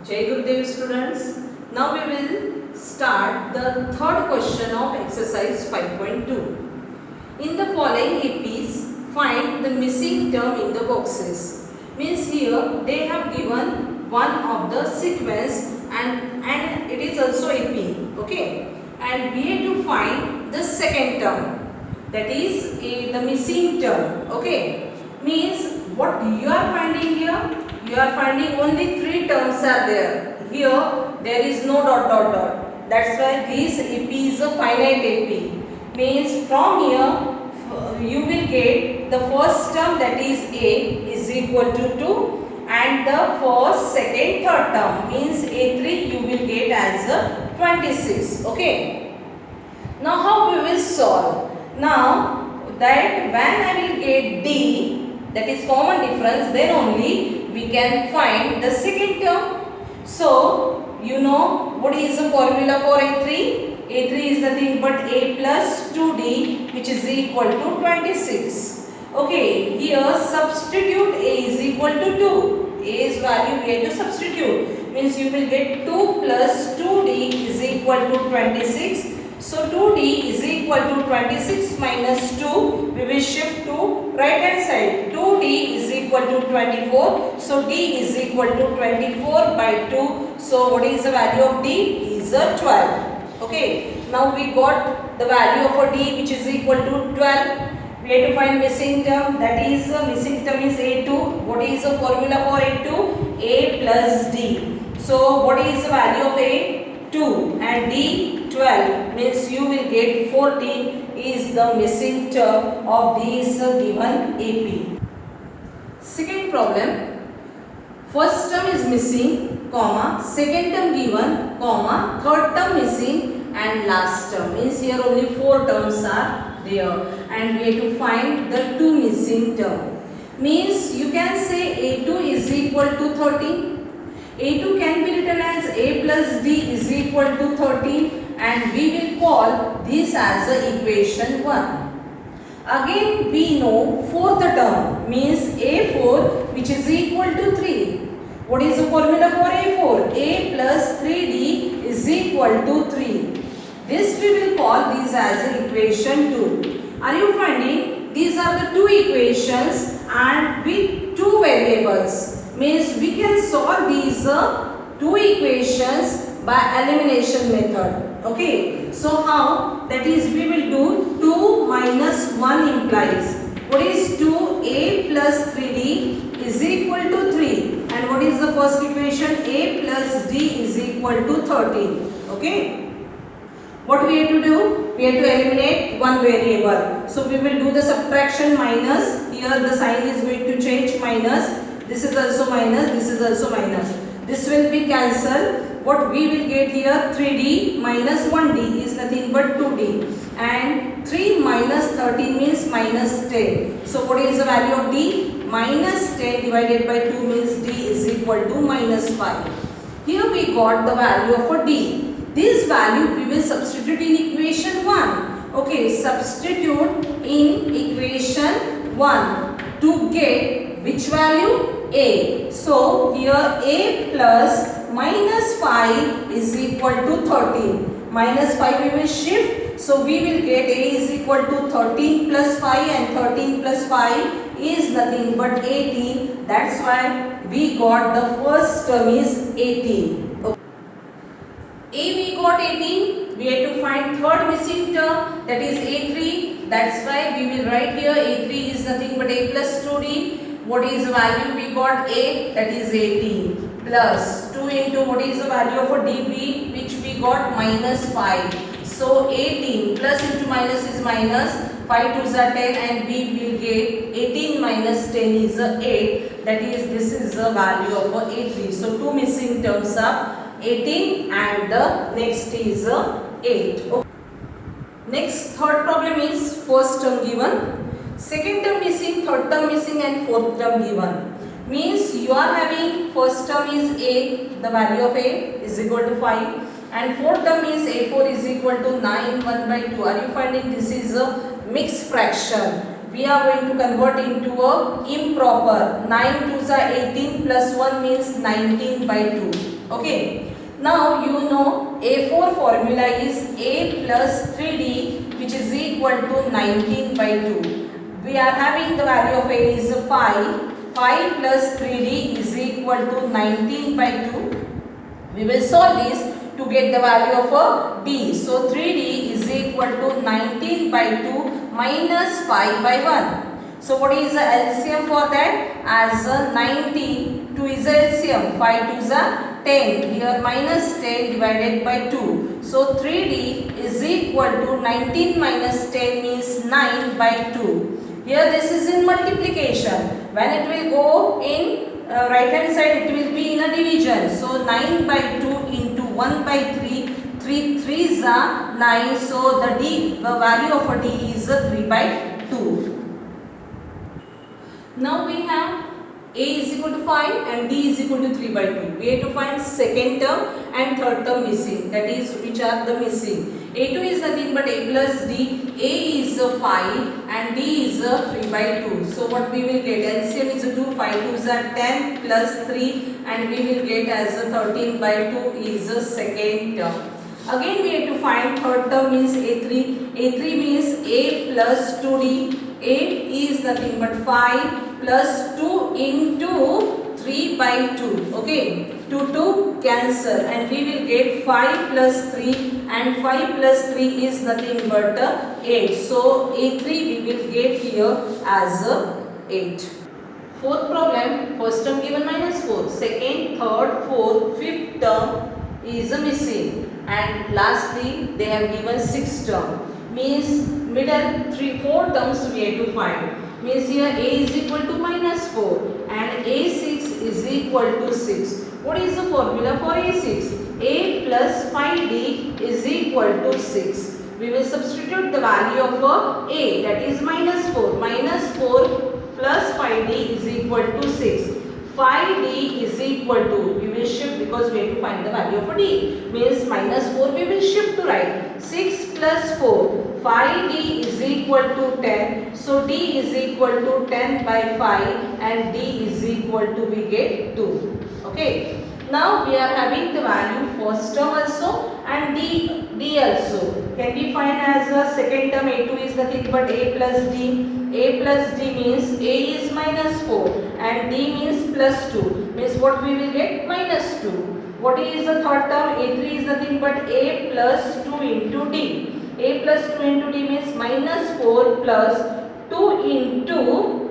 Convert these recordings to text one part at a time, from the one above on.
Jai Gurudev students. Now we will start the third question of exercise 5.2. In the following APs, find the missing term in the boxes. Means here they have given one of the sequence and it is also AP. Okay. And we have to find the second term. That is the missing term. Okay. Means what you are finding here? You are finding only three terms are there. Here there is no dot dot dot. That's why this AP is a finite AP. Means from here you will get the first term, that is A, is equal to 2, and the first, second, third term means A3 you will get as a 26. Okay. Now how we will solve? Now that when I will get D, that is common difference, then only we can find the second term. So you know what is the formula for A3? A3 is nothing but A plus 2D, which is equal to 26. Okay, here substitute A is equal to 2. A's value we have to substitute. Means you will get 2 plus 2D is equal to 26. So 2D is equal to 26 minus 2. We will shift to right hand side. 2D is equal to 24. So D is equal to 24 by 2. So what is the value of D? Is a 12. Okay. Now we got the value of a D, which is equal to 12. We have to find missing term. That is missing term is A2. What is the formula for A2? A plus D. So what is the value of A2 and D? 12 means you will get 14 is the missing term of this given AP. Second problem, first term is missing, comma, second term given, comma, third term missing and last term. Means here only 4 terms are there and we have to find the 2 missing term. Means you can say A2 is equal to 13. A2 can be written as A plus D is equal to 13. And we will call this as a equation 1. Again we know fourth term means A4, which is equal to 3. What is the formula for A4? A plus 3D is equal to 3. This we will call this as equation 2. Are you finding? These are the two equations and with two variables. Means we can solve these two equations by elimination method. Okay, so how? That is we will do 2 minus 1 implies. What is 2? A plus 3D is equal to 3. And what is the first equation? A plus D is equal to 13. Okay. What we have to do? We have to eliminate one variable. So we will do the subtraction minus. Here the sign is going to change minus. This is also minus. This is also minus. This will be cancelled. What we will get here, 3D minus 1D is nothing but 2D, and 3 minus 13 means minus 10. So what is the value of D? Minus 10 divided by 2 means D is equal to minus 5. Here we got the value of a D. This value we will substitute in equation 1. Okay, substitute in equation 1 to get which value? A. So here A plus minus 5 is equal to 13. Minus 5 we will shift. So we will get A is equal to 13 plus 5 and 13 plus 5 is nothing but 18. That's why we got the first term is 18. Okay. A we got 18. We have to find third missing term, that is A3. That's why we will write here A3 is nothing but A plus 2D. What is the value we got? A, that is 18 plus 2 into what is the value of a dB, which we got minus 5. So 18 plus into minus is minus, 5 2s are 10 and we will get 18 minus 10 is 8. That is, this is the value of a A3. So 2 missing terms are 18 and the next is 8. Okay. Next, third problem is first term given, second term missing, third term missing and fourth term given. Means you are having first term is A, the value of A is equal to 5 and fourth term is A4 is equal to 9, 1 by 2. Are you finding this is a mixed fraction? we are going to convert into a improper. 9 2s are 18 plus 1 means 19 by 2. Okay. Now you know A4 formula is A plus 3D, which is equal to 19 by 2. We are having the value of A is 5. 5 plus 3D is equal to 19 by 2. We will solve this to get the value of a D. So 3D is equal to 19 by 2 minus 5 by 1. So what is the LCM for that? As 90, 2 is the LCM. 5 2 is 10. Here minus 10 divided by 2. So 3D is equal to 19 minus 10 means 9 by 2. Here this is in multiplication. When it will go in right hand side, it will be in a division. So 9 by 2 into 1 by 3. 3 3s are 9. So the value of a D is 3 by 2. Now we have A is equal to 5 and D is equal to 3 by 2. We have to find second term and third term missing. That is, which are the missing. A2 is nothing but A plus D. A is 5 and D is 3 by 2. So what we will get? LCM is 2. 5 2s are 10 plus 3 and we will get as 13 by 2 is the second term. Again we have to find third term means A3. A3 means A plus 2D. A is nothing but 5 plus 2 into 3 by 2. Okay. 2 2 cancel and we will get 5 plus 3 and 5 plus 3 is nothing but 8. So A3 we will get here as 8. Fourth problem, first term given minus 4, second, third, fourth, fifth term is missing, and lastly they have given sixth term. Means middle 4 terms we have to find. Means here A is equal to minus 4 and A6 is equal to 6. What is the formula for A6? A plus 5D is equal to 6. We will substitute the value of A, that is minus 4. Minus 4 plus 5D is equal to 6. 5D is equal to, we will shift because we have to find the value of D. Means minus 4 we will shift to right. 6 plus 4. 5D is equal to 10. So D is equal to 10 by 5 and D is equal to, we get 2. Okay. Now we are having the value first term also and D also. Can we find as a second term? A2 is nothing but A plus D. A plus D means A is minus 4 and D means plus 2. Means what we will get? Minus 2. What is the third term? A3 is nothing but A plus 2 into D. A plus 2 into D means minus 4 plus 2 into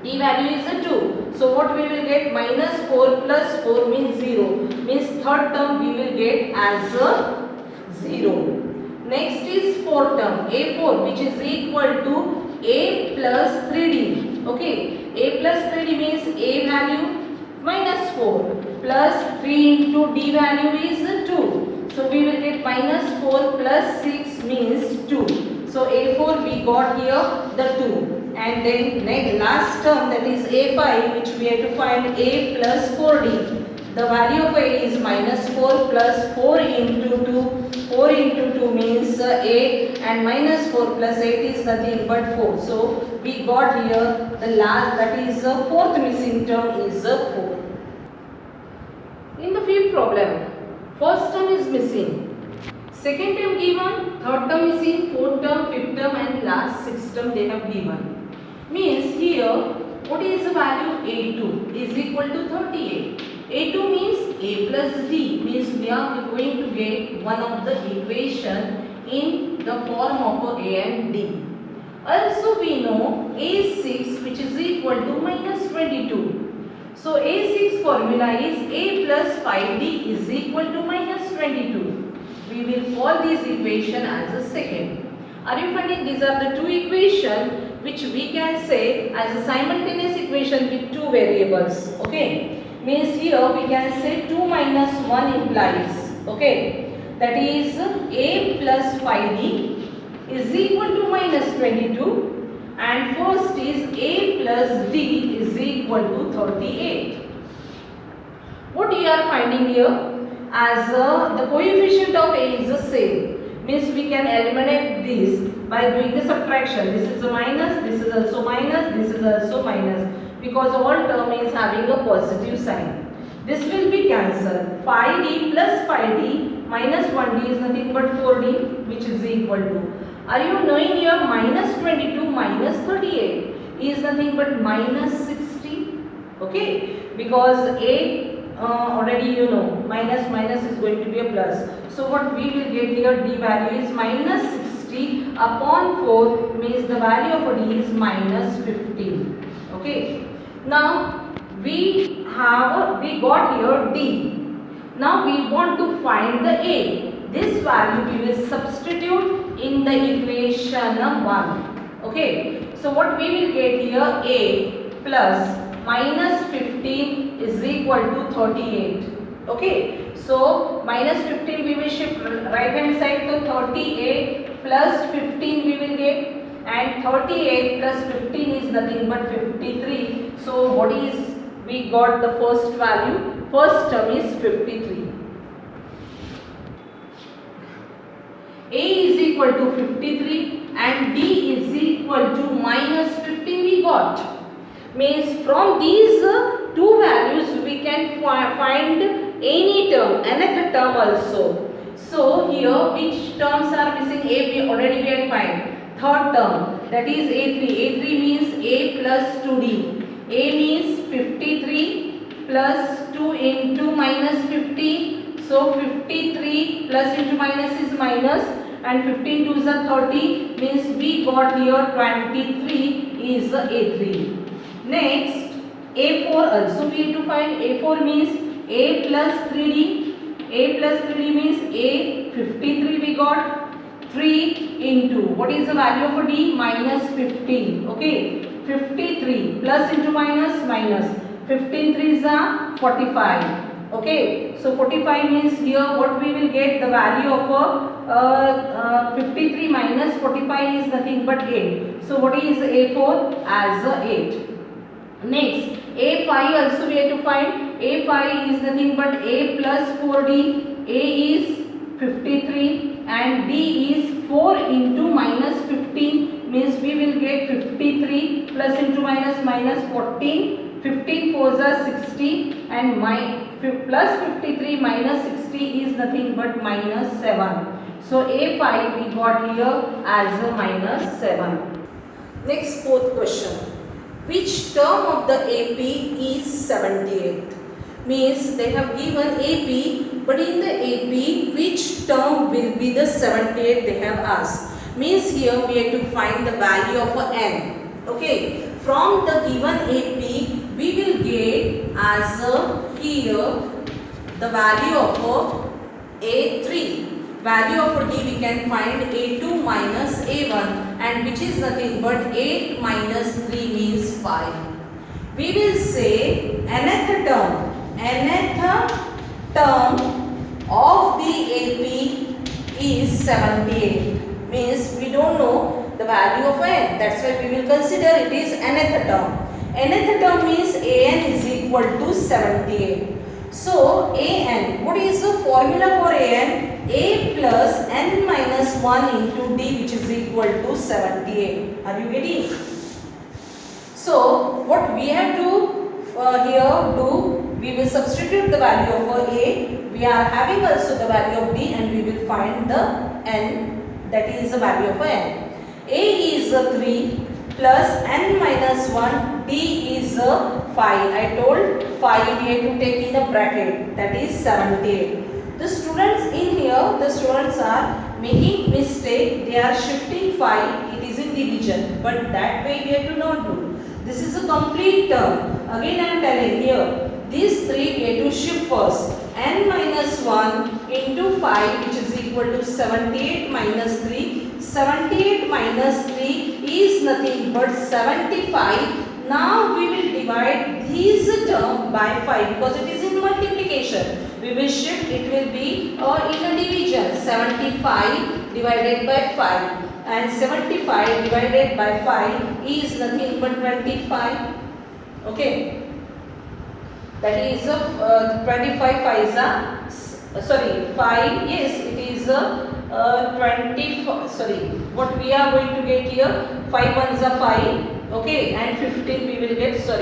D value is a 2. So what we will get? Minus 4 plus 4 means 0. Means third term we will get as a 0. Next is fourth term, A4, which is equal to A plus 3D. Okay. A plus 3D means A value minus 4 plus 3 into D value is 2. So we will get minus 4 plus 6 means 2. So A4 we got here the 2. And then last term, that is A5, which we have to find A plus 4D. The value of A is minus 4 plus 4 into 2. 4 into 2 means 8 and minus 4 plus 8 is nothing but 4. So we got here the last, that is the fourth missing term is 4. In the fifth problem, first term is missing. Second term given, third term missing, fourth term, fifth term and last sixth term they have given. Means here, what is the value? A2 is equal to 38. A2 means A plus D. Means we are going to get one of the equation in the form of A and D. Also we know A6, which is equal to minus 22. So A6 formula is A plus 5D is equal to minus 22. We will call this equation as a second. Are you finding? These are the two equations which we can say as a simultaneous equation with two variables. Okay. Means here we can say 2 minus 1 implies. Okay. That is A plus 5D is equal to minus 22 and first is A plus D is equal to 38. What you are finding here? As the coefficient of A is the same. means we can eliminate this by doing the subtraction. This is a minus, this is also minus, this is also minus, because all term is having a positive sign. This will be cancelled. 5d plus 5d minus 1d is nothing but 4d, which is equal to, are you knowing here, minus 22 minus 38 is nothing but minus 60. Okay, because 8 already you know, minus minus is going to be a plus. So what we will get here, d value is minus 60 upon 4, means the value of d is minus 15. Okay, now we got here d. Now we want to find the a. This value we will substitute in the equation 1. Okay, so what we will get here, a plus minus 15 is equal to 38. Okay, so minus 15 we will shift right hand side to 38 plus 15 we will get, and 38 plus 15 is nothing but 53. So what is, we got the first value, first term is 53. A is equal to 53 and d is equal to minus 15 we got. Means from these two values we can find any term, another term also. So here which terms are missing? A we already had find. Third term, that is a3. a3 means a plus 2d. A means 53 plus 2 into minus 50. So 53 plus into minus is minus, and 15 2 is a 30, means we got here 23 is a3. Next, a4 also we have to find. a4 means a plus 3d. a plus 3d means a 53 we got. 3 into, what is the value of d? Minus 15. Okay, 53 plus into minus minus. 15 3 is a 45. Okay, so 45 means here what we will get, the value of 53 minus 45 is nothing but 8. So what is a4? As a 8. Next, a5 also we have to find. a5 is nothing but a plus 4d. a is 53 and d is 4 into minus 15, means we will get 53 plus into minus minus 14. 15 4s are 60 and plus 53 minus 60 is nothing but minus 7. So a5 we got here as a minus 7. Next, fourth question. Which term of the AP is 78? Means they have given AP, but in the AP which term will be the 78 they have asked. Means here we have to find the value of n. Okay, from the given AP we will get as here the value of a3. Value of d we can find a2 minus a1, and which is nothing but 8 minus 3 means 5. We will say nth term of the AP is 78. Means we don't know the value of n. That's why we will consider it is nth term. Nth term means an is equal to 78. So an, what is the formula for an? A plus n minus 1 into d, which is equal to 78. Are you getting? So what we have to here do, we will substitute the value of a. We are having also the value of d, and we will find the n, that is the value of n. A is 3 plus n minus 1, d is 5. I told 5 we have to take in a bracket, that is 78. The students in here, the students are making mistake. They are shifting 5. It is in division, but that way we have to not do. This is a complete term. Again I am telling here, these 3 we have to shift first. N minus 1 into 5, which is equal to 78 minus 3. 78 minus 3 is nothing but 75. Now we will divide this term by 5 because it is in multiplication. We will shift, it will be in a division. 75 divided by 5, and 75 divided by 5 is nothing but 25. Okay, that is 25 5 is sorry 5, yes, it is what we are going to get here, 5 ones are 5, okay, and 15 we will get, so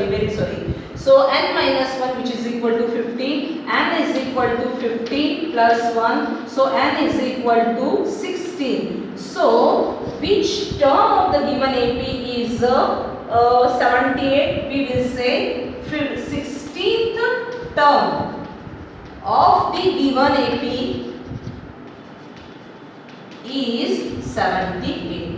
n minus 1, which is equal to 15, n is equal to 15 plus 1, so n is equal to 16. So which term of the given AP is 78? We will say 16th term of the given AP is 78.